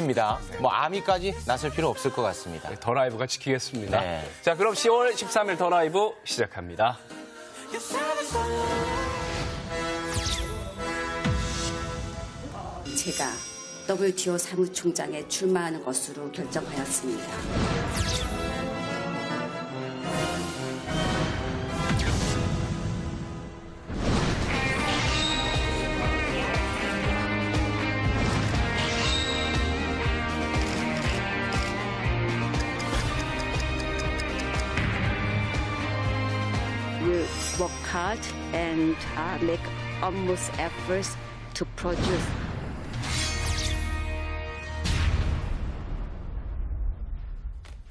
지킵니다. 뭐 아미까지 나설 필요 없을 것 같습니다. 더 라이브가 지키겠습니다. 네. 자, 그럼 10월 13일 더 라이브 시작합니다. 제가 WTO 사무총장에 출마하는 것으로 결정하였습니다. will work hard and make utmost efforts to produce.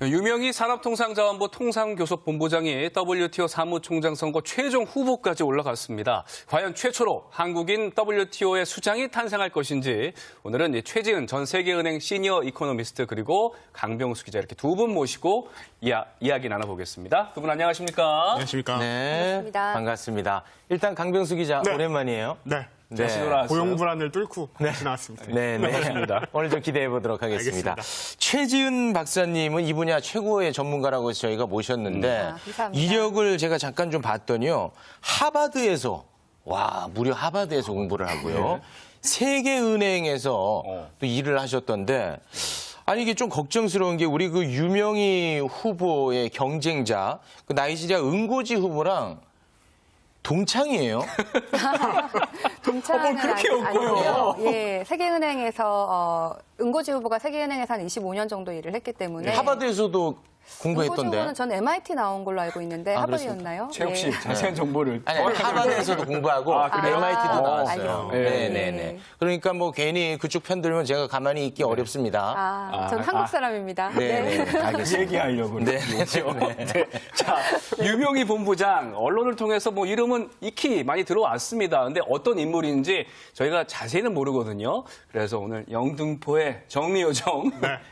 유명희 산업통상자원부 통상교섭본부장이 WTO 사무총장 선거 최종 후보까지 올라갔습니다. 과연 최초로 한국인 WTO의 수장이 탄생할 것인지 오늘은 최지은 전 세계은행 시니어 이코노미스트 그리고 강병수 기자 이렇게 두 분 모시고 이야기 나눠보겠습니다. 두 분 안녕하십니까? 안녕하십니까? 네, 반갑습니다. 반갑습니다. 일단 강병수 기자 네. 오랜만이에요. 네. 다시 돌아왔어요. 고용 불안을 뚫고 다시 나왔습니다. 네, 네. 오늘 좀 기대해 보도록 하겠습니다. 최지은 박사님은 이 분야 최고의 전문가라고 해서 저희가 모셨는데 감사합니다. 이력을 제가 잠깐 좀 봤더니요. 하버드에서 무려 하버드에서 공부를 하고요. 세계은행에서 또 일을 하셨던데 아니 이게 좀 걱정스러운 게 우리 그 유명희 후보의 경쟁자 그 나이지리아 은고지 후보랑 동창이에요? 동창은 그렇게 아니고요. 없고요. 예, 세계은행에서 은고지 후보가 세계은행에서 한 25년 정도 일을 했기 때문에 하버드에서도 은고지 공부했던데. 후보는 전 MIT 나온 걸로 알고 있는데 하버드였나요? 최욱 씨, 예. 자세한 정보를. 아니, 하버드에서도 공부하고 그래요? MIT도 나왔어요. 알겠습니다. 네네네. 그러니까 뭐 괜히 그쪽 편 들면 제가 가만히 있기 어렵습니다. 전 한국 사람입니다. 네네. 알겠습니다. 얘기하려고. 네. 네. 자, 유명희 본부장, 언론을 통해서 뭐 이름은 익히 많이 들어왔습니다. 근데 어떤 인물인지 저희가 자세히는 모르거든요. 그래서 오늘 영등포의 정리요정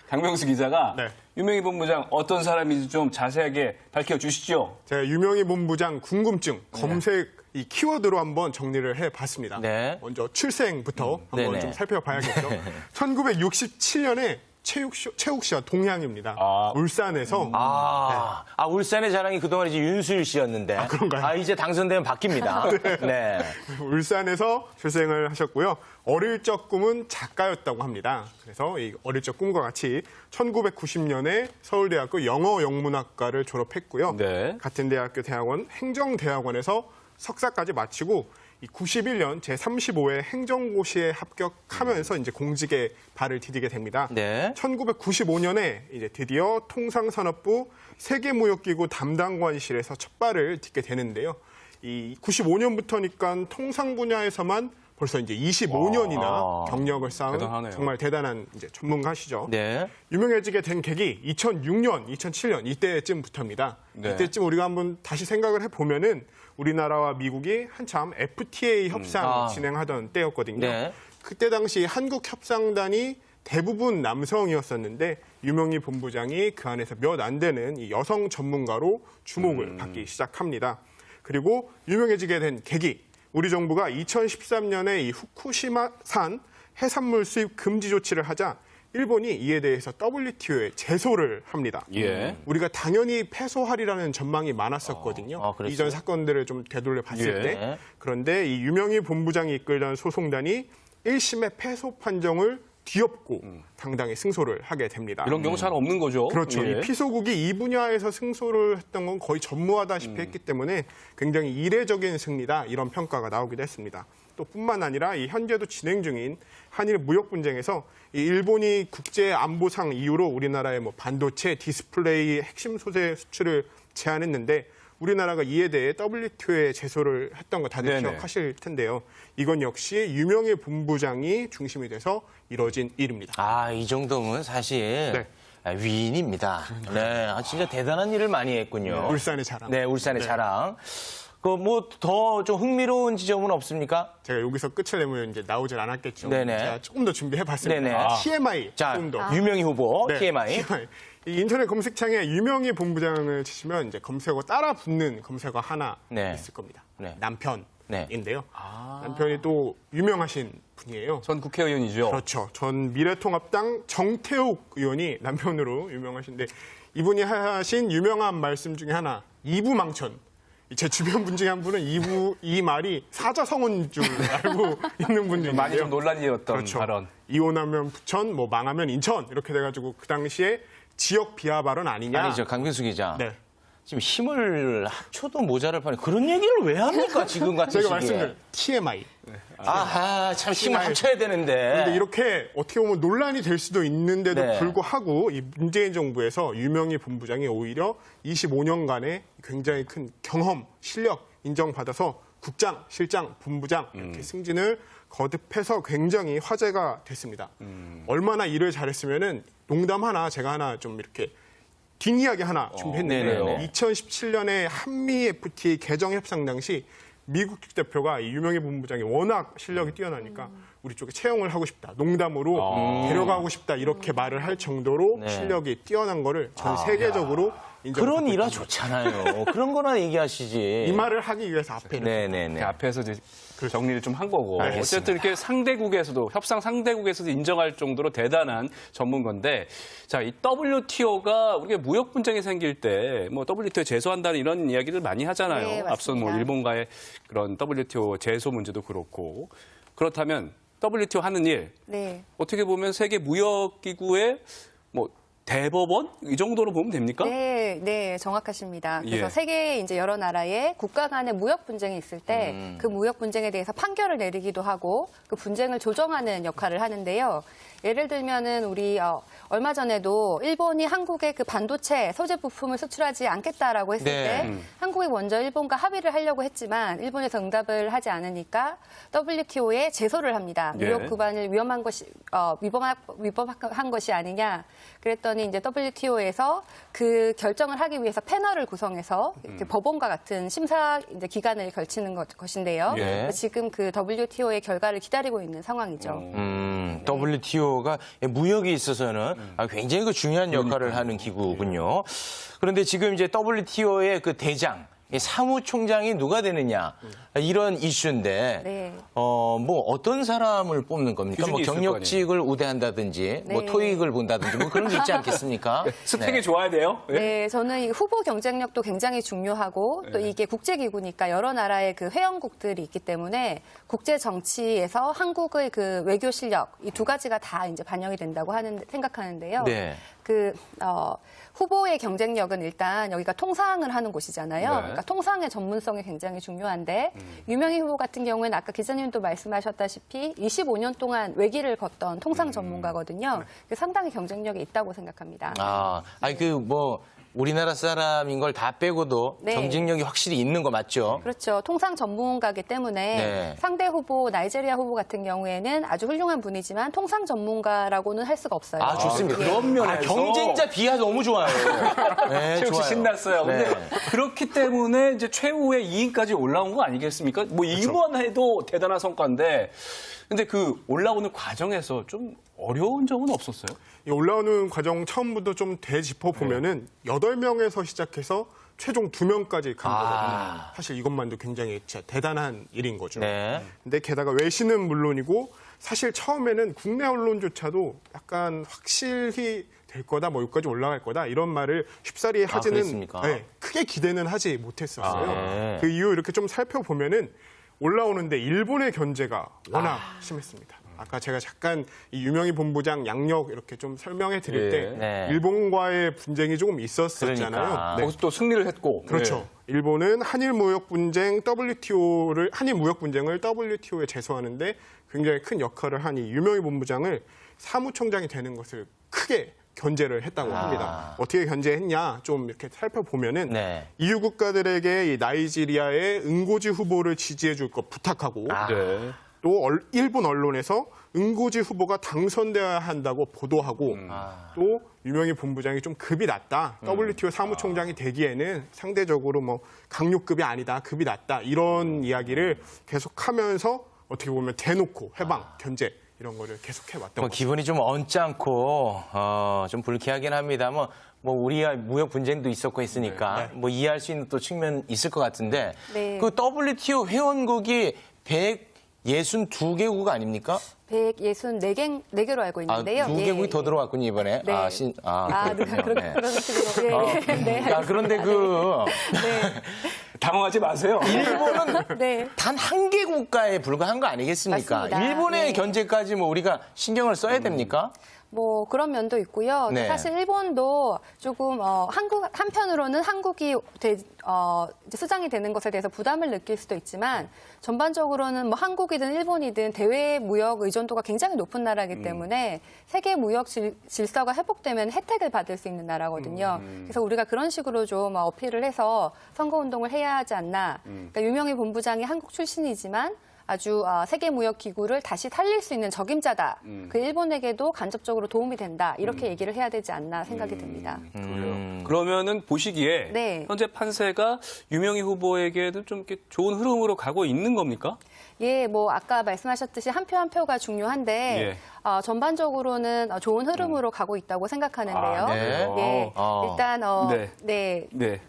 강명수 기자가 네. 유명희 본부장 어떤 사람인지 좀 자세하게 밝혀주시죠. 제가 유명희 본부장 궁금증 검색 이 키워드로 한번 정리를 해봤습니다. 네. 먼저 출생부터 한번 네네. 좀 살펴봐야겠죠. 1967년에 최욱 씨와 동양입니다. 울산에서 울산의 자랑이 그동안 이제 윤수일 씨였는데. 그런가요? 이제 당선되면 바뀝니다. 네. 울산에서 출생을 하셨고요. 어릴 적 꿈은 작가였다고 합니다. 그래서 이 어릴 적 꿈과 같이 1990년에 서울대학교 영어영문학과를 졸업했고요. 네. 같은 대학교 대학원 행정대학원에서 석사까지 마치고 이 91년 제35회 행정고시에 합격하면서 이제 공직에 발을 디디게 됩니다. 네. 1995년에 이제 드디어 통상산업부 세계무역기구 담당관실에서 첫 발을 딛게 되는데요. 이 95년부터니까 통상 분야에서만 벌써 이제 25년이나 경력을 쌓은 대단하네요. 정말 대단한 이제 전문가시죠. 네. 유명해지게 된 계기 2006년, 2007년 이때쯤부터입니다. 네. 이때쯤 우리가 한번 다시 생각을 해보면은 우리나라와 미국이 한참 FTA 협상 진행하던 때였거든요. 네. 그때 당시 한국협상단이 대부분 남성이었었는데 유명희 본부장이 그 안에서 몇 안 되는 이 여성 전문가로 주목을 받기 시작합니다. 그리고 유명해지게 된 계기, 우리 정부가 2013년에 이 후쿠시마산 해산물 수입 금지 조치를 하자 일본이 이에 대해서 WTO에 제소를 합니다. 예. 우리가 당연히 패소하리라는 전망이 많았었거든요. 그랬어요? 이전 사건들을 좀 되돌려 봤을 예. 때. 그런데 이 유명희 본부장이 이끌던 소송단이 1심의 패소 판정을 뒤엎고 당당히 승소를 하게 됩니다. 이런 경우 잘 없는 거죠. 그렇죠. 예. 이 피소국이 이 분야에서 승소를 했던 건 거의 전무하다시피 했기 때문에 굉장히 이례적인 승리다 이런 평가가 나오기도 했습니다. 또 뿐만 아니라 이 현재도 진행 중인 한일 무역 분쟁에서 이 일본이 국제 안보상 이유로 우리나라의 뭐 반도체, 디스플레이, 핵심 소재 수출을 제한했는데 우리나라가 이에 대해 WTO에 제소를 했던 거 다들 네네. 기억하실 텐데요. 이건 역시 유명희 본부장이 중심이 돼서 이뤄진 일입니다. 이 정도면 사실 네. 위인입니다. 네. 진짜 대단한 일을 많이 했군요. 울산의 자랑. 네, 울산의 자랑. 뭐 더 좀 흥미로운 지점은 없습니까? 제가 여기서 끝을 내면 이제 나오질 않았겠죠. 네네. 제가 조금 더 준비해봤습니다. 네네. TMI 자, 조금 더. 유명희 후보 네, TMI. 이 인터넷 검색창에 유명희 본부장을 치시면 이제 검색어 따라 붙는 검색어 하나 네. 있을 겁니다. 네. 남편, 남편인데요. 남편이 또 유명하신 분이에요. 전 국회의원이죠. 그렇죠. 전 미래통합당 정태욱 의원이 남편으로 유명하신데 이분이 하신 유명한 말씀 중에 하나, 이부망천. 제 주변 분 중에 한 분은 이 말이 사자성어인 줄 알고 있는 분도 많이 있는데요. 좀 논란이었던 그렇죠. 발언. 이혼하면 부천, 뭐 망하면 인천 이렇게 돼가지고 그 당시에 지역 비하 발언 아니냐. 아니죠, 강병수 기자. 네. 지금 힘을 합쳐도 모자랄 판에 그런 얘기를 왜 합니까, 지금 같은 제가 시기에. 말씀드린 TMI. 아하, 참 힘을 합쳐야 되는데. 그런데 이렇게 어떻게 보면 논란이 될 수도 있는데도 네. 불구하고 이 문재인 정부에서 유명희 본부장이 오히려 25년간의 굉장히 큰 경험, 실력 인정받아서 국장, 실장, 본부장 이렇게 승진을 거듭해서 굉장히 화제가 됐습니다. 얼마나 일을 잘했으면은 농담 하나 제가 하나 좀 이렇게 뒷이야기 하나 준비했는데 네네네. 2017년에 한미 FTA 개정 협상 당시 미국 대표가 이 유명희 본부장이 워낙 실력이 뛰어나니까 우리 쪽에 채용을 하고 싶다. 농담으로 데려가고 싶다. 이렇게 말을 할 정도로 네. 실력이 뛰어난 거를 전 세계적으로 인정받고 그런 일화 있습니다. 좋잖아요. 그런 거나 얘기하시지. 이 말을 하기 위해서 앞에 네네네. 앞에서 이제 정리를 좀 한 거고. 알겠습니다. 어쨌든 이렇게 상대국에서도, 협상 상대국에서도 인정할 정도로 대단한 전문가인데, 자, 이 WTO가 우리가 무역 분쟁이 생길 때, 뭐 WTO 제소한다는 이런 이야기를 많이 하잖아요. 네, 맞습니다. 앞선 뭐 일본과의 그런 WTO 제소 문제도 그렇고. 그렇다면 WTO 하는 일, 네. 어떻게 보면 세계 무역기구의 뭐 대법원 이 정도로 보면 됩니까? 네, 네, 정확하십니다. 그래서 예. 세계의 이제 여러 나라의 국가 간의 무역 분쟁이 있을 때 그 무역 분쟁에 대해서 판결을 내리기도 하고 그 분쟁을 조정하는 역할을 하는데요. 예를 들면은 우리 얼마 전에도 일본이 한국에 그 반도체 소재 부품을 수출하지 않겠다라고 했을 네. 때 한국이 먼저 일본과 합의를 하려고 했지만 일본에서 응답을 하지 않으니까 WTO에 제소를 합니다. 예. 무역 구간을 위험한 것이 위법한 것이 아니냐. 그랬더니 이제 WTO에서 그 결정을 하기 위해서 패널을 구성해서 이렇게 법원과 같은 심사 이제 기간을 걸치는 것인데요. 예. 지금 그 WTO의 결과를 기다리고 있는 상황이죠. WTO가 무역에 있어서는 굉장히 그 중요한 역할을 하는 기구군요. 그런데 지금 이제 WTO의 그 대장, 이 사무총장이 누가 되느냐 이런 이슈인데 네. 뭐 어떤 사람을 뽑는 겁니까? 기준이 뭐 있을 거 경력직을 우대한다든지 뭐 네. 토익을 본다든지 뭐 그런 게 있지 않겠습니까? 스펙이 네. 좋아야 돼요. 예? 네, 저는 이 후보 경쟁력도 굉장히 중요하고 또 이게 국제기구니까 여러 나라의 그 회원국들이 있기 때문에 국제 정치에서 한국의 그 외교 실력 이 두 가지가 다 이제 반영이 된다고 생각하는데요. 네. 후보의 경쟁력은 일단 여기가 통상을 하는 곳이잖아요. 네. 그러니까 통상의 전문성이 굉장히 중요한데 유명희 후보 같은 경우에는 아까 기자님도 말씀하셨다시피 25년 동안 외길을 걷던 통상 전문가거든요. 상당히 경쟁력이 있다고 생각합니다. 아니 그 뭐 우리나라 사람인 걸 다 빼고도 네. 경쟁력이 확실히 있는 거 맞죠? 그렇죠. 통상 전문가이기 때문에 네. 상대 후보, 나이제리아 후보 같은 경우에는 아주 훌륭한 분이지만 통상 전문가라고는 할 수가 없어요. 아, 좋습니다. 예. 그런 면에서 경쟁자 비하 너무 좋아요. 네, 최욱 씨 좋아요. 신났어요. 근데 네. 그렇기 때문에 이제 최후의 2위까지 올라온 거 아니겠습니까? 뭐 그렇죠. 2위만 해도 대단한 성과인데, 근데 그 올라오는 과정에서 좀 어려운 점은 없었어요? 이 올라오는 과정 처음부터 좀 되짚어 보면은 8명에서 시작해서 최종 2명까지 간 거거든요. 사실 이것만도 굉장히 진짜 대단한 일인 거죠. 네. 근데 게다가 외신은 물론이고 사실 처음에는 국내 언론조차도 약간 확실히 될 거다, 뭐 여기까지 올라갈 거다 이런 말을 쉽사리 하지는 그랬습니까? 크게 기대는 하지 못했었어요. 네. 그 이유 이렇게 좀 살펴보면은 올라오는데 일본의 견제가 워낙 심했습니다. 아까 제가 잠깐 이 유명희 본부장 양력 이렇게 좀 설명해 드릴 예. 때 네. 일본과의 분쟁이 조금 있었었잖아요. 그러니까. 네. 거기서 또 승리를 했고. 그렇죠. 예. 일본은 한일 무역 분쟁을 WTO에 제소하는데 굉장히 큰 역할을 한 이 유명희 본부장을 사무총장이 되는 것을 크게 견제를 했다고 합니다. 어떻게 견제했냐 좀 이렇게 살펴보면은 네. EU 국가들에게 이 나이지리아의 응고지 후보를 지지해 줄 것 부탁하고 네. 또 일본 언론에서 응고지 후보가 당선돼야 한다고 보도하고 또 유명희 본부장이 좀 급이 낮다. WTO 사무총장이 되기에는 상대적으로 뭐 강요급이 아니다. 급이 낮다. 이런 이야기를 계속하면서 어떻게 보면 대놓고 해방, 견제 이런 거를 계속해 왔던 뭐 거죠. 기분이 좀 언짢고 좀 불쾌하긴 합니다. 뭐 우리와 무역 분쟁도 있었고 했으니까 뭐 이해할 수 있는 또 측면 있을 것 같은데 네. 그 WTO 회원국이 162개국 아닙니까? 164개로 알고 있는데요. 두 예, 개국이 예. 더 들어왔군요 이번에. 네. 네, 그런 식으로. 예, 네, 야, 그런데 당황하지 마세요. 일본은 네. 단 한 개 국가에 불과한 거 아니겠습니까? 맞습니다. 일본의 예. 견제까지 뭐 우리가 신경을 써야 됩니까? 뭐 그런 면도 있고요. 네. 사실 일본도 조금 한편으로는 한국이 이제 수장이 되는 것에 대해서 부담을 느낄 수도 있지만 전반적으로는 뭐 한국이든 일본이든 대외 무역 의존도가 굉장히 높은 나라이기 때문에 세계 무역 질서가 회복되면 혜택을 받을 수 있는 나라거든요. 그래서 우리가 그런 식으로 좀 어필을 해서 선거 운동을 해야 하지 않나. 그러니까 유명희 본부장이 한국 출신이지만 아주 세계무역기구를 다시 살릴 수 있는 적임자다. 그 일본에게도 간접적으로 도움이 된다. 이렇게 얘기를 해야 되지 않나 생각이 듭니다. 그래요. 그러면은 보시기에 네. 현재 판세가 유명희 후보에게도 좀 이렇게 좋은 흐름으로 가고 있는 겁니까? 예, 뭐 아까 말씀하셨듯이 한 표 한 표가 중요한데 전반적으로는 좋은 흐름으로 가고 있다고 생각하는데요. 아, 네. 예, 일단 네. 네.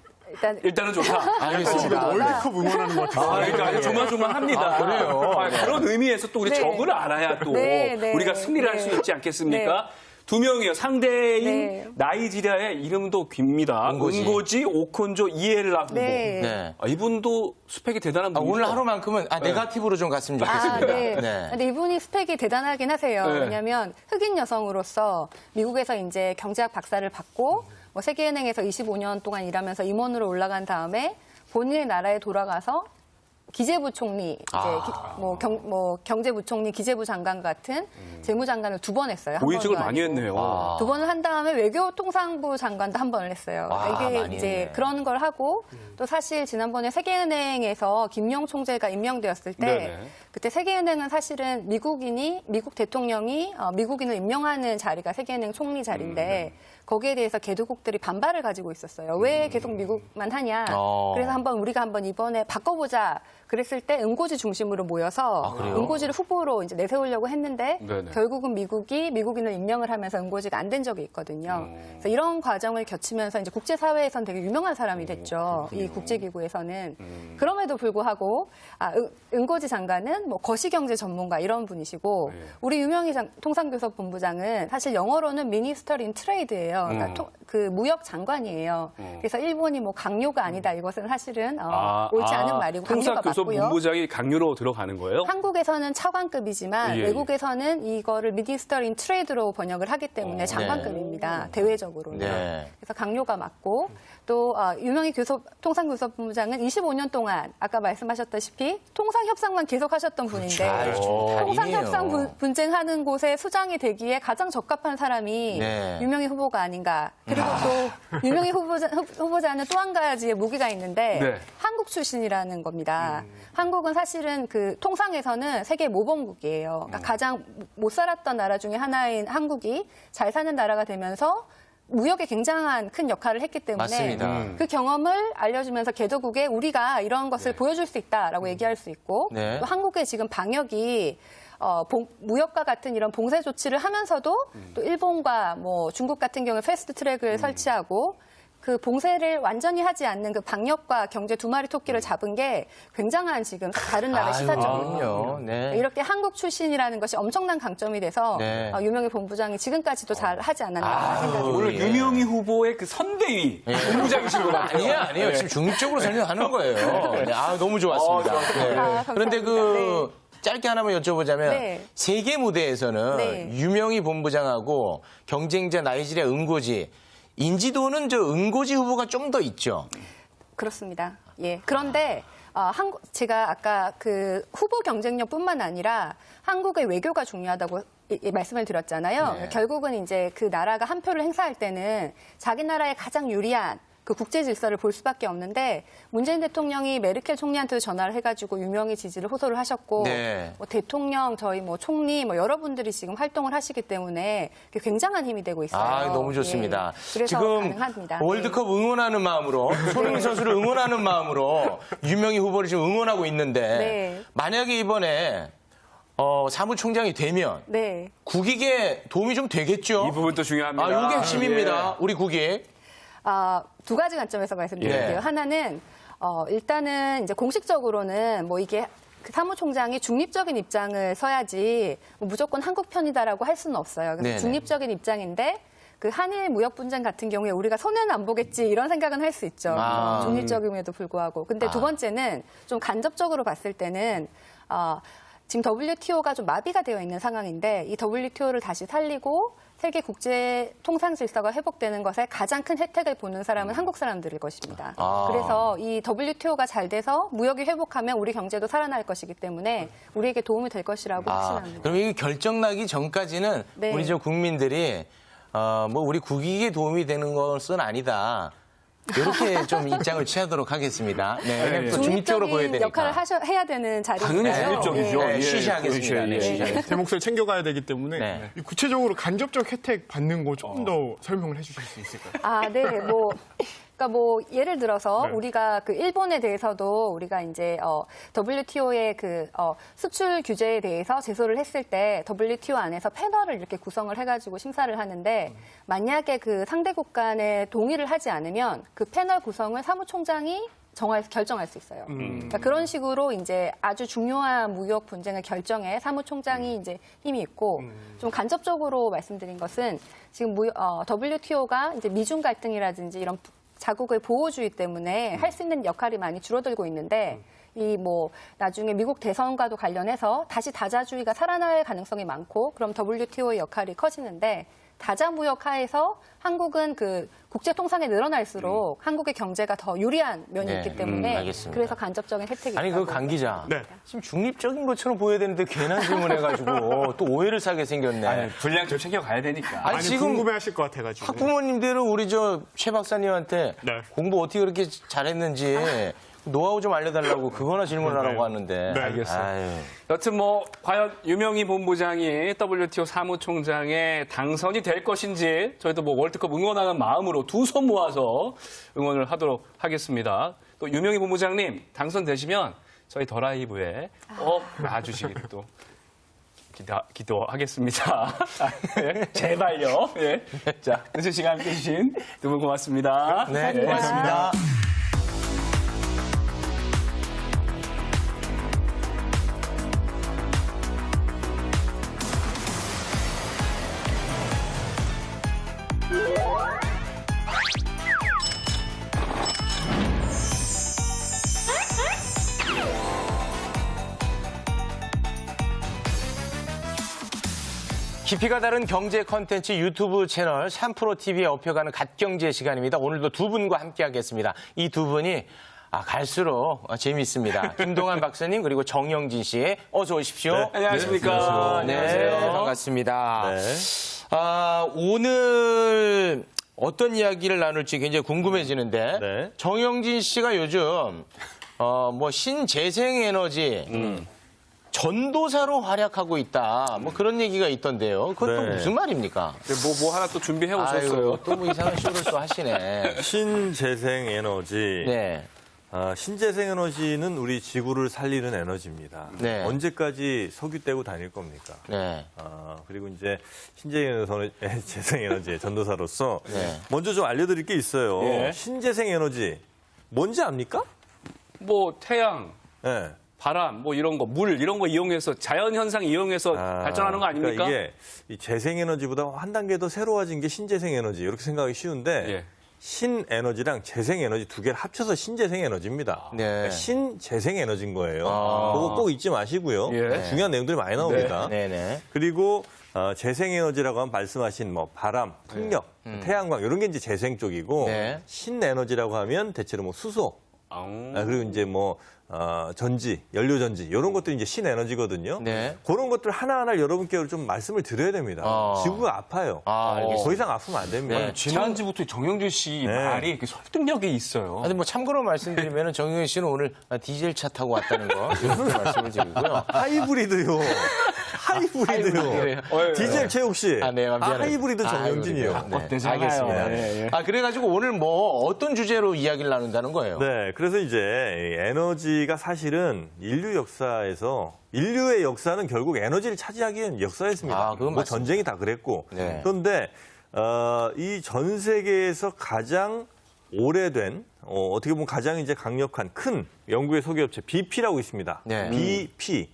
일단은 좋다. 지금 알겠습니다. 월드컵 응원하는 것 같아요. 그러니까 조마조마합니다. 그래요? 그런 의미에서 또 우리 네. 적을 알아야 또 네, 네. 우리가 승리를 할 네. 수 있지 않겠습니까? 두 명이요. 상대인 네. 나이지리아의 이름도 깁니다. 은고지. 은고지 오콘조 이엘라 후보. 네. 네. 이분도 스펙이 대단한 분이죠. 오늘 하루만큼은 네가티브로 좀 갔으면 좋겠습니다. 네. 근데 이분이 스펙이 대단하긴 하세요. 네. 왜냐하면 흑인 여성으로서 미국에서 이제 경제학 박사를 받고 뭐 세계은행에서 25년 동안 일하면서 임원으로 올라간 다음에 본인의 나라에 돌아가서 기재부총리, 이제 경제부총리, 기재부 장관 같은 재무장관을 2번 했어요. 한 고위직을 번도 많이 아니고. 했네요. 2번을 한 다음에 외교통상부 장관도 1번을 했어요. 이게 많이 이제 했네. 그런 걸 하고 또 사실 지난번에 세계은행에서 김용 총재가 임명되었을 때 네네. 그때 세계은행은 사실은 미국 대통령이 미국인을 임명하는 자리가 세계은행 총리 자리인데 거기에 대해서 개도국들이 반발을 가지고 있었어요. 왜 계속 미국만 하냐. 그래서 우리가 한번 이번에 바꿔보자. 그랬을 때 은고지 중심으로 모여서 그래요? 은고지를 후보로 이제 내세우려고 했는데 네네. 결국은 미국이 미국인을 임명을 하면서 은고지가 안 된 적이 있거든요. 그래서 이런 과정을 거치면서 이제 국제사회에선 되게 유명한 사람이 됐죠. 이 국제기구에서는. 그럼에도 불구하고 은고지 장관은 뭐 거시경제 전문가 이런 분이시고 우리 유명희 통상교섭본부장은 사실 영어로는 Minister in Trade예요. 그러니까 그 무역 장관이에요. 그래서 일본이 뭐 강요가 아니다. 이것은 사실은 옳지 않은 말이고 강요가 맞고요. 통상교섭본부장이 강요로 들어가는 거예요? 한국에서는 차관급이지만 예, 외국에서는 이거를 Minister in Trade로 번역을 하기 때문에 장관급입니다. 대외적으로는. 네. 그래서 강요가 맞고 또 유명희 통상교섭본부장은 25년 동안 아까 말씀하셨다시피 통상협상만 계속하셨던 분인데 통상협상 분쟁하는 곳에 수장이 되기에 가장 적합한 사람이 네. 유명희 후보가 아닌가. 그리고 또 유명희 후보자는 또 한 가지의 무기가 있는데 네. 한국 출신이라는 겁니다. 한국은 사실은 그 통상에서는 세계 모범국이에요. 그러니까 가장 못 살았던 나라 중에 하나인 한국이 잘 사는 나라가 되면서 무역에 굉장한 큰 역할을 했기 때문에 맞습니다. 그 경험을 알려주면서 개도국에 우리가 이런 것을 보여줄 수 있다라고 얘기할 수 있고 네. 또 한국의 지금 방역이 무역과 같은 이런 봉쇄 조치를 하면서도 또 일본과 뭐 중국 같은 경우에 패스트 트랙을 설치하고 그 봉쇄를 완전히 하지 않는 그 방역과 경제 두 마리 토끼를 잡은 게 굉장한 지금 다른 나라의 시사점이거든요. 그럼요. 네. 이렇게 한국 출신이라는 것이 엄청난 강점이 돼서 네. 유명희 본부장이 지금까지도 잘 하지 않았나 생각이 듭니다. 오늘 유명희 후보의 그 선대위 본부장이신 것 같아요. 아니에요. 지금 중립적으로 설명하는 거예요. 네, 너무 좋았습니다. 네. 감사합니다. 그런데 짧게 하나만 여쭤보자면 네. 세계 무대에서는 네. 유명희 본부장하고 경쟁자 나이지리아 은고지 인지도는 저 은고지 후보가 좀 더 있죠. 그렇습니다. 예. 그런데 제가 아까 그 후보 경쟁력뿐만 아니라 한국의 외교가 중요하다고 말씀을 드렸잖아요. 네. 결국은 이제 그 나라가 한 표를 행사할 때는 자기 나라에 가장 유리한 그 국제 질서를 볼 수밖에 없는데 문재인 대통령이 메르켈 총리한테 전화를 해가지고 유명히 지지를 호소를 하셨고 네. 뭐 대통령 저희 뭐 총리 뭐 여러분들이 지금 활동을 하시기 때문에 굉장한 힘이 되고 있어요. 너무 좋습니다. 예. 그래서 지금 가능합니다. 월드컵 응원하는 마음으로 손흥민 선수를 응원하는 마음으로 유명희 후보를 지금 응원하고 있는데 네. 만약에 이번에 사무총장이 되면 네. 국익에 도움이 좀 되겠죠? 이 부분도 중요합니다. 이게 핵심입니다. 예. 우리 국익. 두 가지 관점에서 말씀드릴게요. 예. 하나는 일단은 이제 공식적으로는 뭐 이게 그 사무총장이 중립적인 입장을 서야지 뭐 무조건 한국 편이다라고 할 수는 없어요. 그래서 네네. 중립적인 입장인데 그 한일 무역 분쟁 같은 경우에 우리가 손해는 안 보겠지 이런 생각은 할 수 있죠. 아. 중립적임에도 불구하고. 근데 두 번째는 좀 간접적으로 봤을 때는 지금 WTO가 좀 마비가 되어 있는 상황인데 이 WTO를 다시 살리고 세계 국제 통상 질서가 회복되는 것에 가장 큰 혜택을 보는 사람은 한국 사람들일 것입니다. 그래서 이 WTO가 잘 돼서 무역이 회복하면 우리 경제도 살아날 것이기 때문에 우리에게 도움이 될 것이라고 확신합니다. 그럼 이게 결정 나기 전까지는 네. 우리 저 국민들이 뭐 우리 국익에 도움이 되는 것은 아니다. 이렇게 좀 입장을 취하도록 하겠습니다. 네, 왜냐면 또 중립적으로 보여야 중립적인 되니까. 역할을 해야 되는 자리인데요. 당연히 중립적이죠. 네, 예, 쉬쉬하겠습니다. 그렇죠. 네, 예. 쉬쉬하겠습니다. 제 몫을 챙겨가야 되기 때문에 네. 이 구체적으로 간접적 혜택 받는 거 조금 더 설명을 해주실 수 있을까요? 네, 그러니까 예를 들어서 네. 우리가 그 일본에 대해서도 우리가 이제 WTO의 그 수출 규제에 대해서 제소를 했을 때 WTO 안에서 패널을 이렇게 구성을 해가지고 심사를 하는데 만약에 그 상대국 간에 동의를 하지 않으면 그 패널 구성을 사무총장이 결정할 수 있어요. 그러니까 그런 식으로 이제 아주 중요한 무역 분쟁을 결정해 사무총장이 이제 힘이 있고 좀 간접적으로 말씀드린 것은 지금 WTO가 이제 미중 갈등이라든지 이런 자국의 보호주의 때문에 할 수 있는 역할이 많이 줄어들고 있는데 나중에 미국 대선과도 관련해서 다시 다자주의가 살아날 가능성이 많고 그럼 WTO의 역할이 커지는데 다자무역 하에서 한국은 그 국제 통상에 늘어날수록 한국의 경제가 더 유리한 면이 네, 있기 때문에 알겠습니다. 그래서 간접적인 혜택이 아니, 있다고. 강 기자. 네. 지금 중립적인 것처럼 보여야 되는데 괜한 질문해가지고 또 오해를 사게 생겼네. 아니, 분량 좀 챙겨가야 되니까. 아니, 많이 지금 궁금해하실 것 같아가지고. 학부모님들은 우리 최 박사님한테 네. 공부 어떻게 그렇게 잘했는지 노하우 좀 알려달라고 그거나 질문하라고 하는데. 네, 알겠어요. 아유. 여튼 과연 유명희 본부장이 WTO 사무총장에 당선이 될 것인지 저희도 월드컵 응원하는 마음으로 두 손 모아서 응원을 하도록 하겠습니다. 또 유명희 본부장님 당선되시면 저희 더 라이브에 꼭 나와주시기를 또 기도하겠습니다. 제발요. 예. 자, 늦은 시간 함께 해주신 두 분 고맙습니다. 네, 고맙습니다. 깊이가 다른 경제 컨텐츠 유튜브 채널 샴프로TV에 업혀가는 갓경제 시간입니다. 오늘도 두 분과 함께하겠습니다. 이 두 분이 갈수록 재미있습니다. 김동환 박사님 그리고 정영진 씨 어서 오십시오. 네, 안녕하십니까. 네, 안녕하세요. 반갑습니다. 오늘 어떤 이야기를 나눌지 굉장히 궁금해지는데 네. 정영진 씨가 요즘 신재생에너지 전도사로 활약하고 있다. 그런 얘기가 있던데요. 그건 또 네. 무슨 말입니까? 뭐 하나 또 준비해 오셨어요. 또 이상한 쇼를 또 하시네. 신재생에너지. 네. 신재생에너지는 우리 지구를 살리는 에너지입니다. 네. 언제까지 석유 떼고 다닐 겁니까? 네. 그리고 이제 신재생에너지의 전도사로서 네. 먼저 좀 알려드릴 게 있어요. 예. 신재생에너지 뭔지 압니까? 태양, 네. 바람, 이런 거, 물, 이런 거 이용해서, 자연 현상 이용해서 발전하는 거 아닙니까? 그러니까 이게 이 재생에너지보다 한 단계 더 새로워진 게 신재생에너지 이렇게 생각하기 쉬운데 예. 신에너지랑 재생에너지 두 개를 합쳐서 신재생에너지입니다. 네. 그러니까 신재생에너지인 거예요. 그거 꼭 잊지 마시고요. 예. 중요한 내용들이 많이 나옵니다. 네네. 그리고 재생에너지라고 하면 말씀하신 바람, 풍력, 태양광 이런 게 이제 재생 쪽이고 네. 신에너지라고 하면 대체로 수소, 그리고 이제 전지, 연료전지 이런 것들이 이제 신에너지거든요. 네. 그런 것들 하나하나 여러분께 좀 말씀을 드려야 됩니다. 지구가 아파요. 알겠습니다. 더 이상 아프면 안 됩니다. 네. 지난주부터 정영준 씨 네. 말이 이렇게 설득력이 있어요. 근데 참고로 말씀드리면 정영진 씨는 오늘 디젤 차 타고 왔다는 거 이렇게 말씀을 드리고요. 하이브리드요. 하이브리드요. 디젤 최욱 씨. 아, 네, 미안해요. 하이브리드 정영진이요. 네, 알겠습니다. 아, 그래가지고 오늘 뭐 어떤 주제로 이야기를 나눈다는 거예요? 네, 그래서 이제 에너지가 사실은 인류의 역사는 결국 에너지를 차지하기엔 역사였습니다. 아, 그건 뭐 맞습니다. 전쟁이 다 그랬고. 네. 그런데 이 전 세계에서 가장 오래된 어떻게 보면 가장 이제 강력한 큰 영국의 석유업체 BP라고 있습니다. 네. BP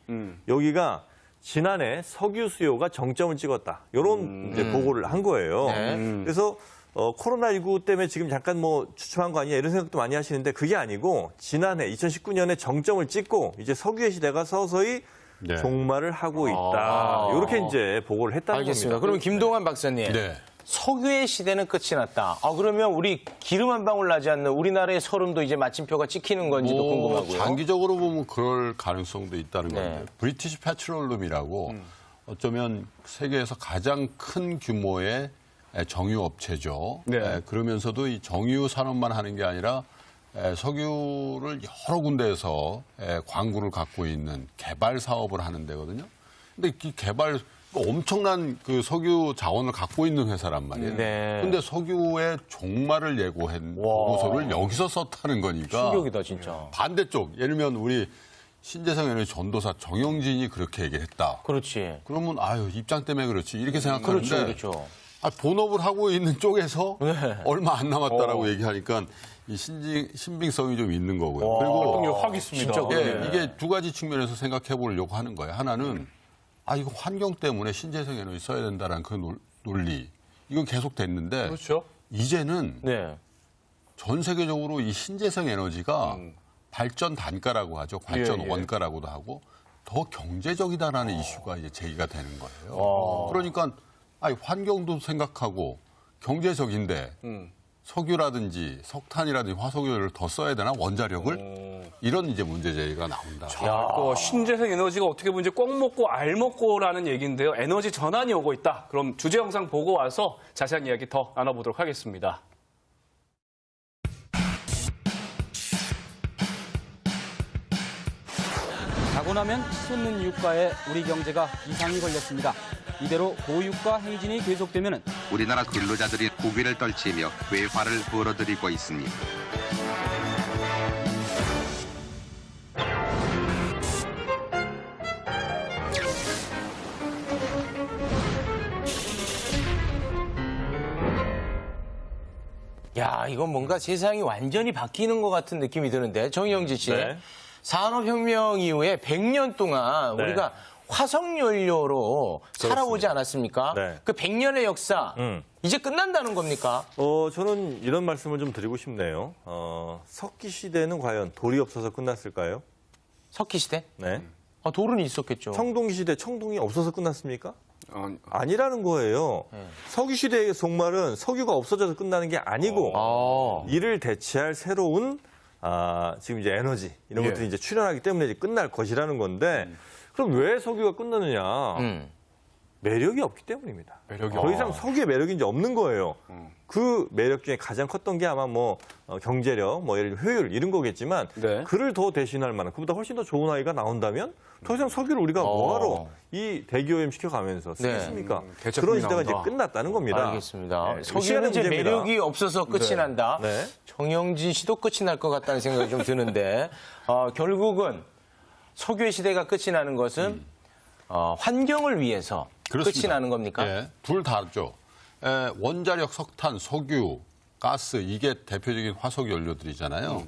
여기가 지난해 석유 수요가 정점을 찍었다. 이런 이제 보고를 한 거예요. 네. 그래서 코로나19 때문에 지금 잠깐 뭐 주춤한 거 아니냐 이런 생각도 많이 하시는데 그게 아니고 지난해 2019년에 정점을 찍고 이제 석유의 시대가 서서히 네. 종말을 하고 있다. 이렇게 이제 보고를 했다는 알겠습니다. 겁니다. 그러면 김동완 박사님. 네. 석유의 시대는 끝이 났다. 그러면 우리 기름 한 방울 나지 않는 우리나라의 설움도 이제 마침표가 찍히는 건지도 궁금하고요. 장기적으로 보면 그럴 가능성도 있다는 네. 건데 브리티시 페트롤룸이라고 어쩌면 세계에서 가장 큰 규모의 정유 업체죠. 네. 그러면서도 이 정유 산업만 하는 게 아니라 석유를 여러 군데에서 광구를 갖고 있는 개발 사업을 하는 데거든요. 근데 이 개발 엄청난 그 석유 자원을 갖고 있는 회사란 말이에요. 네. 근데 석유의 종말을 예고한 보고서를 여기서 썼다는 거니까 충격이다 진짜. 반대쪽, 예를 들면 우리 신재생 에너지 전도사 정영진이 그렇게 얘기를 했다. 그렇지. 그러면 아유 입장 때문에 그렇지 이렇게 생각하는데 그렇죠. 본업을 하고 있는 쪽에서 얼마 안 남았다라고 얘기하니까 이 신빙성이 좀 있는 거고요. 그리고 확 있습니다. 진짜 그러네. 이게 두 가지 측면에서 생각해 보려고 하는 거예요. 하나는 이거 환경 때문에 신재생 에너지 써야 된다는 그 논리. 이건 계속 됐는데 그렇죠. 이제는 네. 전 세계적으로 이 신재생 에너지가 발전 단가라고 하죠. 발전 예. 원가라고도 하고 더 경제적이다라는 이슈가 이제 제기가 되는 거예요. 그러니까 환경도 생각하고 경제적인데 석유라든지 석탄이라든지 화석유를 더 써야 되나 원자력을 이런 이제 문제 제기가 나온다. 신재생 에너지가 어떻게 보면 이제 꼭 먹고 알 먹고라는 얘기인데요. 에너지 전환이 오고 있다. 그럼 주제 영상 보고 와서 자세한 이야기 더 나눠보도록 하겠습니다. 자고 나면 치솟는 유가에 우리 경제가 이상이 걸렸습니다. 이대로 고유가 행진이 계속되면 우리나라 근로자들이 고개를 떨치며 괴화를 벌어들이고 있습니다. 야, 이건 뭔가 세상이 완전히 바뀌는 것 같은 느낌이 드는데 정영진 씨. 네. 산업혁명 이후에 100년 동안 네. 우리가 화석연료로 살아오지 않았습니까? 네. 그 100년의 역사 이제 끝난다는 겁니까? 저는 이런 말씀을 좀 드리고 싶네요. 석기 시대는 과연 돌이 없어서 끝났을까요? 석기 시대? 네. 돌은 있었겠죠. 청동기 시대 청동이 없어서 끝났습니까? 아니라는 거예요. 석유 시대의 종말은 석유가 없어져서 끝나는 게 아니고 이를 대체할 새로운 지금 이제 에너지 이런 것들이 이제 출현하기 때문에 이제 끝날 것이라는 건데 그럼 왜 석유가 끝나느냐? 매력이 없기 때문입니다. 더 이상 석유의 매력이 이제 없는 거예요. 그 매력 중에 가장 컸던 게 아마 뭐 경제력, 뭐 예를 들어 효율 이런 거겠지만 네. 그를 더 대신할 만한 그보다 훨씬 더 좋은 아이가 나온다면 더 이상 석유를 우리가 뭐하러 이 대기오염 시켜가면서 쓰겠습니까? 대체품이 그런 시대가 나온다. 이제 끝났다는 겁니다. 알겠습니다. 네, 석유는 시간의 이제 문제입니다. 매력이 없어서 끝이 난다. 네. 정영진 씨도 끝이 날 것 같다는 생각이 좀 드는데 결국은 석유의 시대가 끝이 나는 것은 환경을 위해서 그렇습니다. 끝이 나는 겁니까? 예, 둘 다죠. 원자력, 석탄, 석유, 가스 이게 대표적인 화석 연료들이잖아요.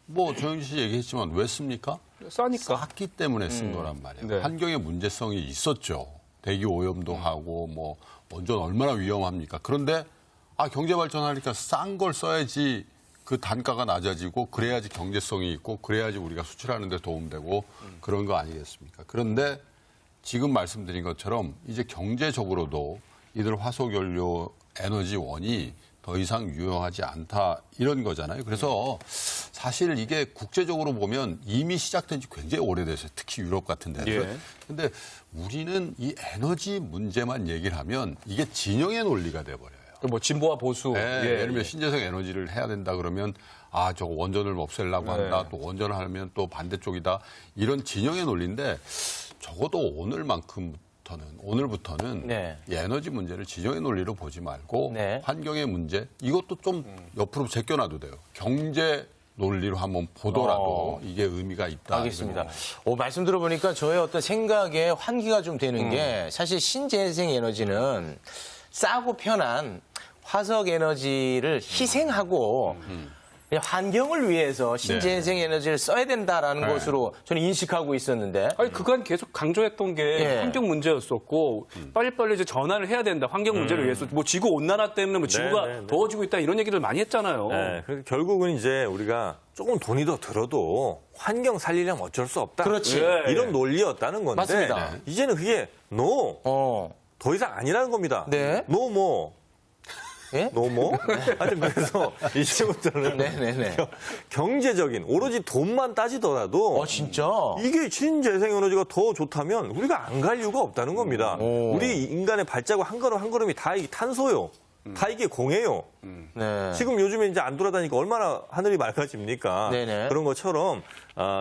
뭐 조영진 씨 얘기했지만 왜 씁니까? 싸니까. 쌌기 때문에 쓴 거란 말이에요. 네. 환경의 문제성이 있었죠. 대기 오염도 하고 뭐 원전 얼마나 위험합니까? 그런데 경제 발전하니까 싼 걸 써야지 그 단가가 낮아지고 그래야지 경제성이 있고 그래야지 우리가 수출하는 데 도움되고 그런 거 아니겠습니까? 그런데 지금 말씀드린 것처럼 이제 경제적으로도 이들 화석연료 에너지원이 더 이상 유효하지 않다 이런 거잖아요. 그래서 사실 이게 국제적으로 보면 이미 시작된 지 굉장히 오래됐어요. 특히 유럽 같은 데는. 그런데 우리는 이 에너지 문제만 얘기를 하면 이게 진영의 논리가 돼버려요. 뭐 진보와 보수. 예를 들면 신재생 에너지를 해야 된다 그러면 저거 원전을 없애려고 한다. 또 원전을 하면 또 반대쪽이다. 이런 진영의 논리인데 적어도 오늘부터는 네. 이 에너지 문제를 지정의 논리로 보지 말고 네. 환경의 문제 이것도 좀 옆으로 제껴놔도 돼요. 경제 논리로 한번 보더라도 이게 의미가 있다. 알겠습니다. 말씀 들어보니까 저의 어떤 생각에 환기가 좀 되는 게 사실 신재생 에너지는 싸고 편한 화석 에너지를 희생하고 그냥 환경을 위해서 신재생 에너지를 써야 된다라는 것으로 저는 인식하고 있었는데 아니 그간 계속 강조했던 게 예. 환경 문제였었고 빨리빨리 이제 전환을 해야 된다. 환경 문제를 위해서 뭐 지구 온난화 때문에 뭐 지구가 네. 더워지고 있다 이런 얘기를 많이 했잖아요. 네, 그래서 결국은 이제 우리가 조금 돈이 더 들어도 환경 살리려면 어쩔 수 없다. 그렇지. 예. 이런 논리였다는 건데 맞습니다. 이제는 그게 더 이상 아니라는 겁니다. 네. 예? 하여튼 그래서 이제부터는 네네네. 경제적인 오로지 돈만 따지더라도 진짜? 이게 신재생 에너지가 더 좋다면 우리가 안 갈 이유가 없다는 겁니다. 우리 인간의 발자국 한 걸음 한 걸음이 다 이게 탄소요. 다 이게 공해요. 네. 지금 요즘에 이제 안 돌아다니까 얼마나 하늘이 맑아집니까? 네네. 그런 것처럼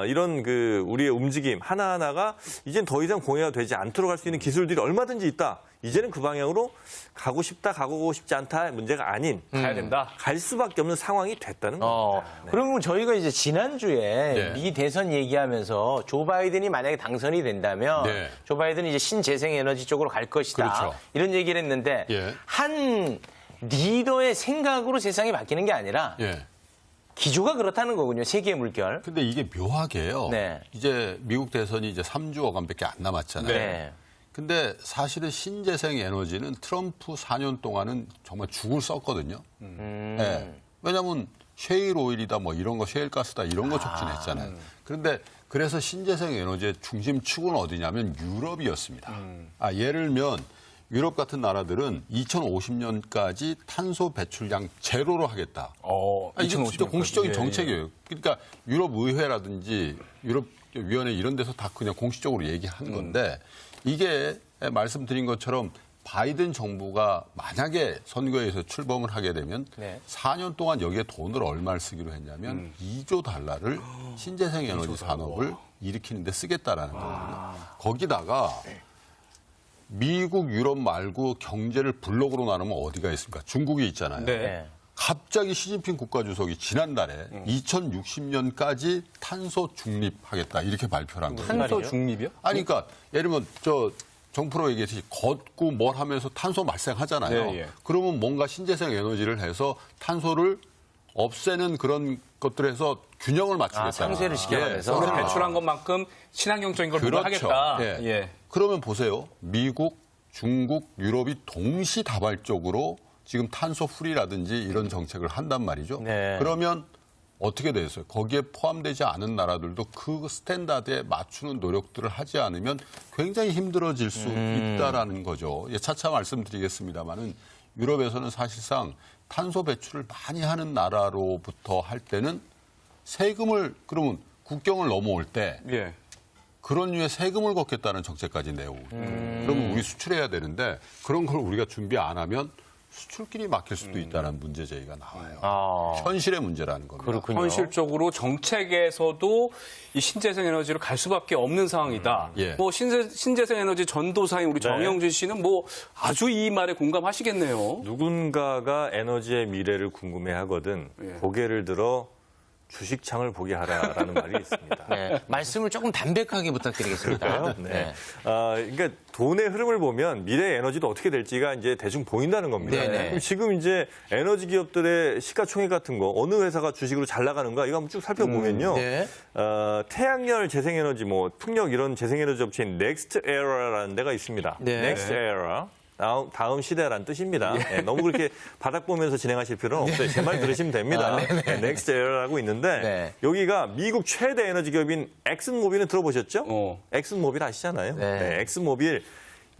이런 우리의 움직임 하나하나가 이젠 더 이상 공해가 되지 않도록 할 수 있는 기술들이 얼마든지 있다. 이제는 그 방향으로 가고 싶다, 가고 싶지 않다 문제가 아닌 가야 된다. 갈 수밖에 없는 상황이 됐다는 겁니다. 그러면 저희가 이제 지난주에 네. 미 대선 얘기하면서 조 바이든이 만약에 당선이 된다면 네. 조 바이든이 이제 신재생 에너지 쪽으로 갈 것이다. 그렇죠. 이런 얘기를 했는데 예. 한 리더의 생각으로 세상이 바뀌는 게 아니라 예. 기조가 그렇다는 거군요. 세계의 물결. 근데 이게 묘하게요. 네. 이제 미국 대선이 이제 3주 어간밖에 안 남았잖아요. 네. 근데 사실은 신재생 에너지는 트럼프 4년 동안은 정말 죽을 썼거든요. 네. 왜냐하면 셰일 오일이다 뭐 이런 거 셰일 가스다 이런 거 촉진했잖아요. 그런데 그래서 신재생 에너지의 중심축은 어디냐면 유럽이었습니다. 예를 들면 유럽 같은 나라들은 2050년까지 탄소 배출량 제로로 하겠다. 이게 진짜 공식적인 정책이에요. 그러니까 유럽 의회라든지 유럽 위원회 이런 데서 다 그냥 공식적으로 얘기한 건데 이게 말씀드린 것처럼 바이든 정부가 만약에 선거에서 출범을 하게 되면 네. 4년 동안 여기에 돈을 얼마를 쓰기로 했냐면 2조 달러를 신재생 에너지 산업을 일으키는 데 쓰겠다라는 거거든요. 거기다가 미국, 유럽 말고 경제를 블록으로 나누면 어디가 있습니까? 중국이 있잖아요. 네. 갑자기 시진핑 국가주석이 지난달에 2060년까지 탄소 중립하겠다 이렇게 발표를 한 거예요. 탄소 중립이요? 아니, 그러니까 예를 들면 정프로 얘기했듯이 걷고 뭘 하면서 탄소 발생하잖아요. 예, 예. 그러면 뭔가 신재생 에너지를 해서 탄소를 없애는 그런 것들을 해서 균형을 맞추겠다. 상쇄를 시켜가면서. 오늘 배출한 것만큼 친환경적인 걸 누가 하겠다. 예. 예. 그러면 보세요. 미국, 중국, 유럽이 동시다발적으로 지금 탄소 프리라든지 이런 정책을 한단 말이죠. 네. 그러면 어떻게 되겠어요? 거기에 포함되지 않은 나라들도 그 스탠다드에 맞추는 노력들을 하지 않으면 굉장히 힘들어질 수 있다라는 거죠. 차차 말씀드리겠습니다만은 유럽에서는 사실상 탄소 배출을 많이 하는 나라로부터 할 때는 세금을 그러면 국경을 넘어올 때 예. 그런 류의 세금을 걷겠다는 정책까지 내오고 그러면 우리 수출해야 되는데 그런 걸 우리가 준비 안 하면 수출길이 막힐 수도 있다는 문제 제기가 나와요. 현실의 문제라는 겁니다. 그렇군요. 현실적으로 정책에서도 이 신재생 에너지로 갈 수밖에 없는 상황이다. 예. 뭐 신재생 에너지 전도사인 우리 정영진 씨는 뭐 아주 이 말에 공감하시겠네요. 누군가가 에너지의 미래를 궁금해하거든 고개를 들어 주식창을 보게 하라라는 말이 있습니다. 네. 말씀을 조금 담백하게 부탁드리겠습니다. 네. 그러니까 돈의 흐름을 보면 미래 에너지도 어떻게 될지가 이제 대충 보인다는 겁니다. 네네. 그럼 지금 이제 에너지 기업들의 시가총액 같은 거 어느 회사가 주식으로 잘 나가는가 이거 한번 쭉 살펴보면요. 네. 태양열 재생에너지 뭐 풍력 이런 재생에너지 업체인 넥스트 에라라는 데가 있습니다. 네. 넥스트 에라. 다음 시대라는 뜻입니다. 네, 너무 그렇게 바닥 보면서 진행하실 필요는 없어요. 제 말 들으시면 됩니다. 넥스트 에어라고 있는데 네. 여기가 미국 최대 에너지 기업인 엑슨모빌은 들어보셨죠? 엑슨모빌 아시잖아요. 네. 네, 엑슨모빌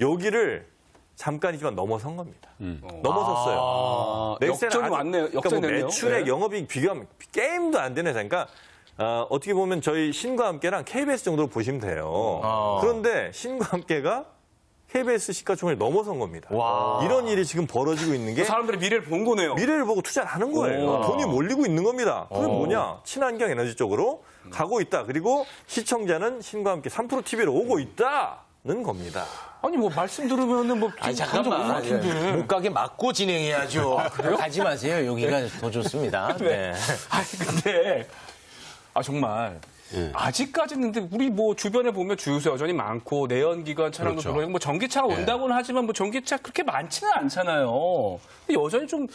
여기를 잠깐이지만 넘어선 겁니다. 넘어섰어요. 역전이 왔네요. 그러니까 뭐 역전됐네요. 매출액 네. 영업이익 비교하면 게임도 안 되는 회사니까 어떻게 보면 저희 신과 함께랑 KBS 정도로 보시면 돼요. 그런데 신과 함께가 KBS 시가총액을 넘어선 겁니다. 와. 이런 일이 지금 벌어지고 있는 게 사람들이 미래를 본 거네요. 미래를 보고 투자를 하는 거예요. 오. 돈이 몰리고 있는 겁니다. 그게 뭐냐? 친환경 에너지 쪽으로 가고 있다. 그리고 시청자는 신과 함께 3프로 TV로 오고 있다는 겁니다. 아니 뭐 말씀 들으면은 뭐 아니, 잠깐만. 못 가게 막고 진행해야죠. 가지 마세요. 여기가 더 좋습니다. 네. 아니 근데 정말 아직까지는 근데 우리 뭐 주변에 보면 주유소 여전히 많고 내연기관 차량도 그렇죠. 들어오고 뭐 전기차가 온다고는 하지만 뭐 전기차 그렇게 많지는 않잖아요. 근데 여전히 좀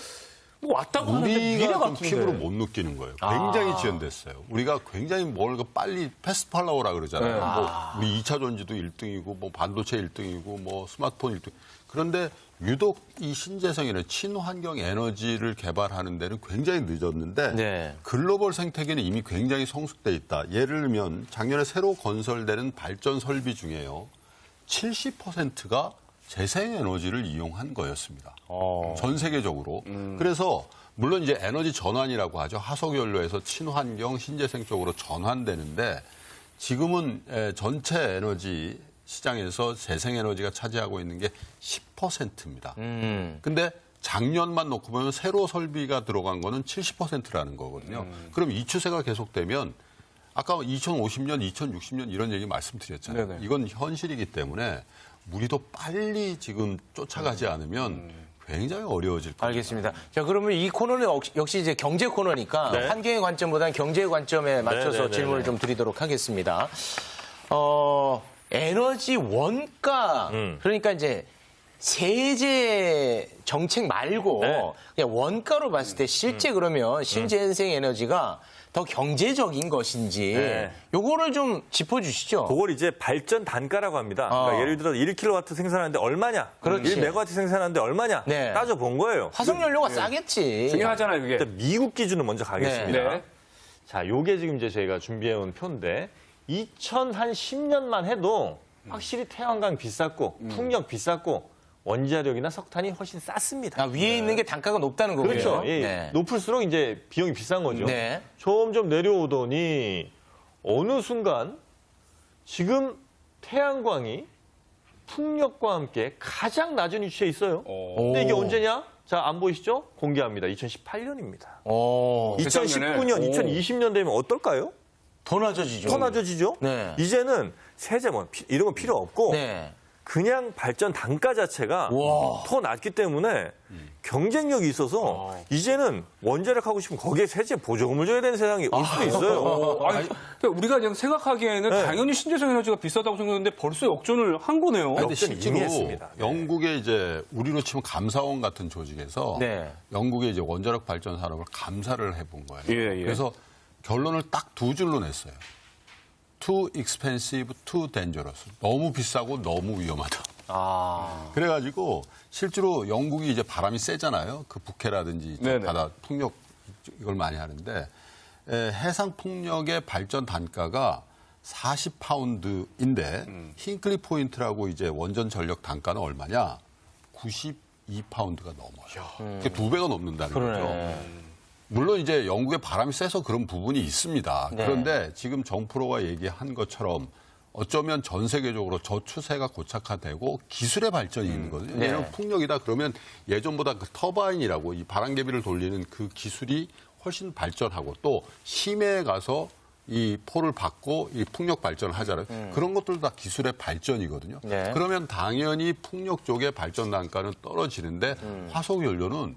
뭐 왔다고 하는데 미래 우리가 좀 같은데. 피부로 못 느끼는 거예요. 굉장히 지연됐어요. 우리가 굉장히 뭘 빨리 패스트 팔로우라 그러잖아요. 네. 뭐 우리 2차 전지도 1등이고 뭐 반도체 1등이고 뭐 스마트폰 1등. 그런데 유독 이 신재생 에너지, 친환경 에너지를 개발하는 데는 굉장히 늦었는데 네. 글로벌 생태계는 이미 굉장히 성숙돼 있다. 예를 들면 작년에 새로 건설되는 발전 설비 중에요. 70%가 재생에너지를 이용한 거였습니다. 전 세계적으로. 그래서 물론 이제 에너지 전환이라고 하죠. 화석연료에서 친환경, 신재생 쪽으로 전환되는데 지금은 전체 에너지 시장에서 재생에너지가 차지하고 있는 게 10%입니다. 근데 작년만 놓고 보면 새로 설비가 들어간 거는 70%라는 거거든요. 그럼 이 추세가 계속되면 아까 2050년, 2060년 이런 얘기 말씀드렸잖아요. 네네. 이건 현실이기 때문에 우리도 빨리 지금 쫓아가지 않으면 굉장히 어려워질 겁니다. 알겠습니다. 자, 그러면 이 코너는 역시 이제 경제 코너니까 네. 환경의 관점보다는 경제의 관점에 맞춰서 네. 질문을 좀 드리도록 하겠습니다. 에너지 원가, 그러니까 이제 세제 정책 말고 네. 그냥 원가로 봤을 때 실제 그러면 신재생 에너지가 더 경제적인 것인지 네. 요거를 좀 짚어주시죠. 그걸 이제 발전 단가라고 합니다. 그러니까 예를 들어 1kW 생산하는데 얼마냐? 그렇지. 1MW 생산하는데 얼마냐? 네. 따져본 거예요. 화석연료가 싸겠지. 중요하잖아요 그게. 일단 미국 기준을 먼저 가겠습니다. 네. 자, 요게 지금 이제 저희가 준비해온 표인데 2010년만 해도 확실히 태양광 비쌌고 풍력 비쌌고 원자력이나 석탄이 훨씬 쌌습니다. 위에 있는 게 단가가 높다는 거고요. 그렇죠. 예, 네. 높을수록 이제 비용이 비싼 거죠. 네. 점점 내려오더니 어느 순간 지금 태양광이 풍력과 함께 가장 낮은 위치에 있어요. 근데 이게 언제냐? 자, 안 보이시죠? 공개합니다. 2018년입니다. 2019년, 2020년 되면 어떨까요? 더 낮아지죠. 더 낮아지죠? 네. 이제는 세제 뭐 이런 거 필요 없고 네. 그냥 발전 단가 자체가 와. 더 낮기 때문에 경쟁력이 있어서 이제는 원자력 하고 싶으면 거기에 세제 보조금을 줘야 되는 세상이 올 수도 있어요. 아니, 그러니까 우리가 그냥 생각하기에는 네. 당연히 신재생 에너지가 비싸다고 생각했는데 벌써 역전을 한 거네요. 근데 역전이 실제로 이미 했습니다. 네. 영국의 이제 우리로 치면 감사원 같은 조직에서 네. 영국의 이제 원자력 발전 산업을 감사를 해본 거예요. 예. 그래서 결론을 딱 두 줄로 냈어요. Too expensive, too dangerous. 너무 비싸고 너무 위험하다. 그래가지고 실제로 영국이 이제 바람이 세잖아요. 그 북해라든지 네네. 바다 풍력 이걸 많이 하는데 해상 풍력의 발전 단가가 40파운드인데 힌클리 포인트라고 이제 원전 전력 단가는 얼마냐? 92파운드가 넘어요. 그게 2배가 넘는다는 거죠. 물론 이제 영국의 바람이 세서 그런 부분이 있습니다. 네. 그런데 지금 정프로가 얘기한 것처럼 어쩌면 전 세계적으로 저 추세가 고착화되고 기술의 발전이 있는 거거든요. 네. 왜냐하면 풍력이다 그러면 예전보다 그 터바인이라고 이 바람개비를 돌리는 그 기술이 훨씬 발전하고 또 심해에 가서 이 포를 받고 이 풍력 발전을 하잖아요. 그런 것들도 다 기술의 발전이거든요. 네. 그러면 당연히 풍력 쪽의 발전 단가는 떨어지는데 화석연료는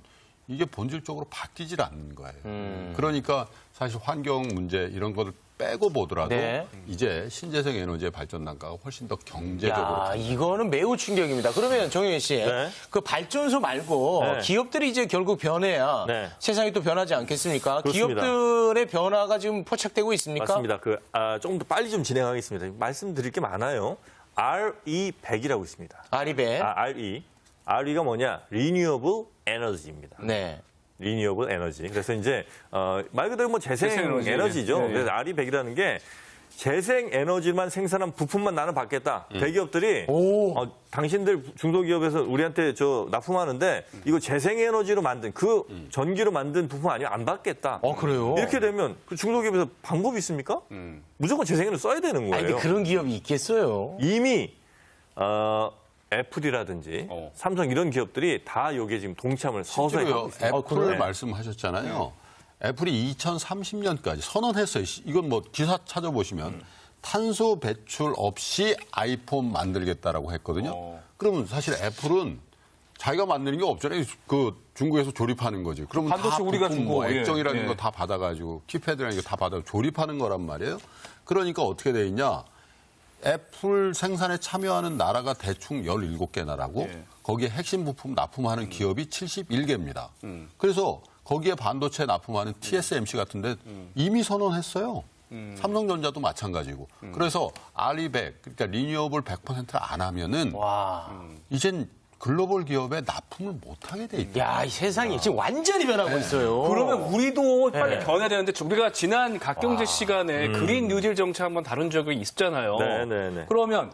이게 본질적으로 바뀌질 않는 거예요. 그러니까 사실 환경 문제 이런 것을 빼고 보더라도 네. 이제 신재생 에너지의 발전 단가가 훨씬 더 경제적으로 야, 이거는 매우 충격입니다. 그러면 정영애 씨, 네. 그 발전소 말고 네. 기업들이 이제 결국 변해야 네. 세상이 또 변하지 않겠습니까? 그렇습니다. 기업들의 변화가 지금 포착되고 있습니까? 맞습니다. 조금 더 빨리 좀 진행하겠습니다. 말씀드릴 게 많아요. RE100이라고 있습니다. 아리배. RE. RE가 뭐냐? Renewable Energy입니다. 네. Renewable Energy. 그래서 이제 말 그대로 뭐 재생 재생에너지. 에너지죠. 예, 예. 그래서 RE100이라는 게 재생 에너지만 생산한 부품만 나는 받겠다. 대기업들이 당신들 중소기업에서 우리한테 납품하는데 이거 재생 에너지로 만든 그 전기로 만든 부품 아니면 안 받겠다. 그래요? 이렇게 되면 그 중소기업에서 방법이 있습니까? 무조건 재생 에너지 써야 되는 거예요. 아니, 근데 그런 기업이 있겠어요? 이미 애플이라든지 삼성 이런 기업들이 다 여기에 지금 동참을 서서히 하고 있어요. 애플을 말씀하셨잖아요. 애플이 2030년까지 선언했어요. 이건 뭐 기사 찾아보시면 탄소 배출 없이 아이폰 만들겠다라고 했거든요. 그러면 사실 애플은 자기가 만드는 게 없잖아요. 그 중국에서 조립하는 거지. 그러면 반도체 다 우리가 부품 주고, 뭐 액정이라는 예. 거 다 받아가지고 키패드라는 거 다 받아 조립하는 거란 말이에요. 그러니까 어떻게 돼 있냐? 애플 생산에 참여하는 나라가 대충 17개 나라고 거기에 핵심 부품 납품하는 기업이 71개입니다. 그래서 거기에 반도체 납품하는 TSMC 같은데 이미 선언했어요. 삼성전자도 마찬가지고. 그래서 알리백, 그러니까 리뉴어블 100%를 안 하면은 이젠 글로벌 기업에 납품을 못하게 돼 있다. 야, 이 세상이 지금 완전히 변하고 있어요. 그러면 우리도 빨리 네. 변해야 되는데 우리가 지난 각경제 시간에 그린 뉴딜 정책 한번 다룬 적이 있었잖아요. 네. 그러면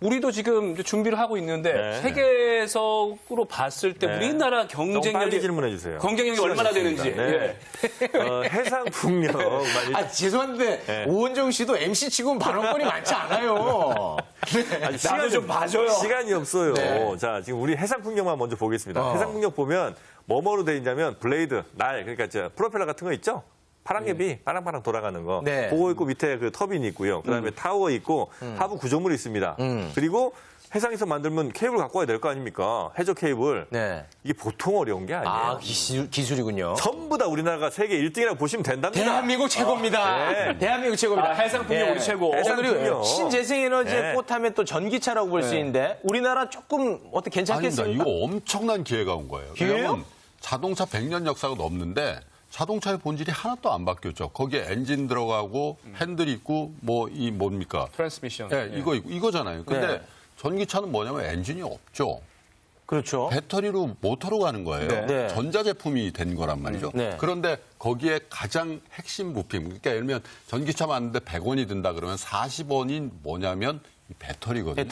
우리도 지금 이제 준비를 하고 있는데 네. 세계적으로 봤을 때 네. 우리나라 좀 빨리 경쟁력이 질문해 주세요. 경쟁력이 얼마나 되는지. 네. 해상풍력 많이 아, 죄송한데 네. 오은정 씨도 MC 치고는 발언권이 많지 않아요. 아니, 나도 좀 봐줘요. 시간이 없어요. 네. 자, 지금 우리 해상풍력만 먼저 보겠습니다. 해상풍력 보면 뭐뭐로 돼 있냐면 블레이드, 날, 그러니까 저 프로펠러 같은 거 있죠? 파랑개비 파랑파랑 돌아가는 거. 네. 그거 있고 밑에 그 터빈이 있고요. 그다음에 타워 있고 하부 구조물이 있습니다. 그리고 해상에서 만들면 케이블 갖고 와야 될 거 아닙니까? 해저 케이블. 네. 이게 보통 어려운 게 아니에요. 아, 기술이군요. 전부 다 우리나라가 세계 1등이라고 보시면 된답니다. 대한민국 최고입니다. 네. 대한민국 최고입니다. 아, 해상풍력 우리 최고. 해상풍력. 그리고 신재생에너지의 네. 꽃하면 또 전기차라고 볼 수 있는데 우리나라 조금 어떻게 아닙니다. 괜찮겠습니까? 이거 엄청난 기회가 온 거예요. 기회요? 왜냐하면 자동차 100년 역사가 넘는데 자동차의 본질이 하나도 안 바뀌었죠. 거기에 엔진 들어가고 핸들 있고 뭐 이 뭡니까? 트랜스미션. 네, 이거잖아요. 근데 네. 전기차는 뭐냐면 엔진이 없죠. 그렇죠. 배터리로 모터로 가는 거예요. 네. 전자제품이 된 거란 말이죠. 네. 그런데 거기에 가장 핵심 부품, 그러니까 예를 들면 전기차 만드는데 100원이 든다 그러면 40원이 뭐냐면 이 배터리거든요.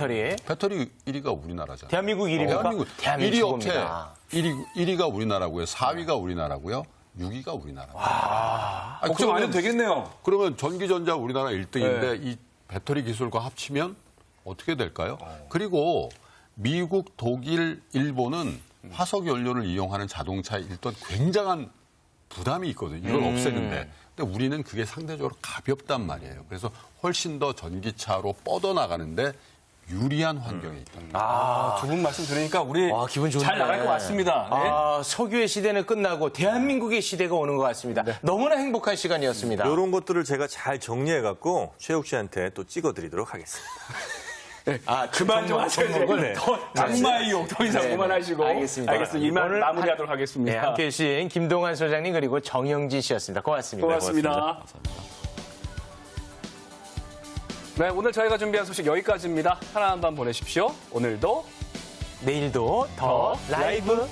배터리 1위가 우리나라잖아요. 대한민국 1위입니까? 대한민국 1위 최고입니다. 업체 1위가 우리나라고요. 4위가 우리나라고요. 6위가 우리나라입니다. 아니, 걱정 안 그러면- 해도 되겠네요. 그러면 전기전자 우리나라 1등인데 네. 이 배터리 기술과 합치면 어떻게 될까요? 그리고 미국, 독일, 일본은 화석 연료를 이용하는 자동차에 일단 굉장한 부담이 있거든요. 이걸 없애는데. 근데 우리는 그게 상대적으로 가볍단 말이에요. 그래서 훨씬 더 전기차로 뻗어나가는데 유리한 환경에 있다. 두 분 말씀 들으니까 우리 기분 좋네. 잘 나갈 것 같습니다. 네. 아, 석유의 시대는 끝나고 대한민국의 시대가 오는 것 같습니다. 너무나 행복한 시간이었습니다. 이런 것들을 제가 잘 정리해갖고 최욱 씨한테 또 찍어드리도록 하겠습니다. 그만 좀 하세요. 네. 악마의 더 이상 네, 그만하시고. 알겠습니다. 이만 오늘 마무리하도록 하겠습니다. 네, 함께해 주신 김동환 소장님 그리고 정영진 씨였습니다. 고맙습니다. 고맙습니다. 네, 오늘 저희가 준비한 소식 여기까지입니다. 편안한 밤 보내십시오. 오늘도 내일도 더 라이브.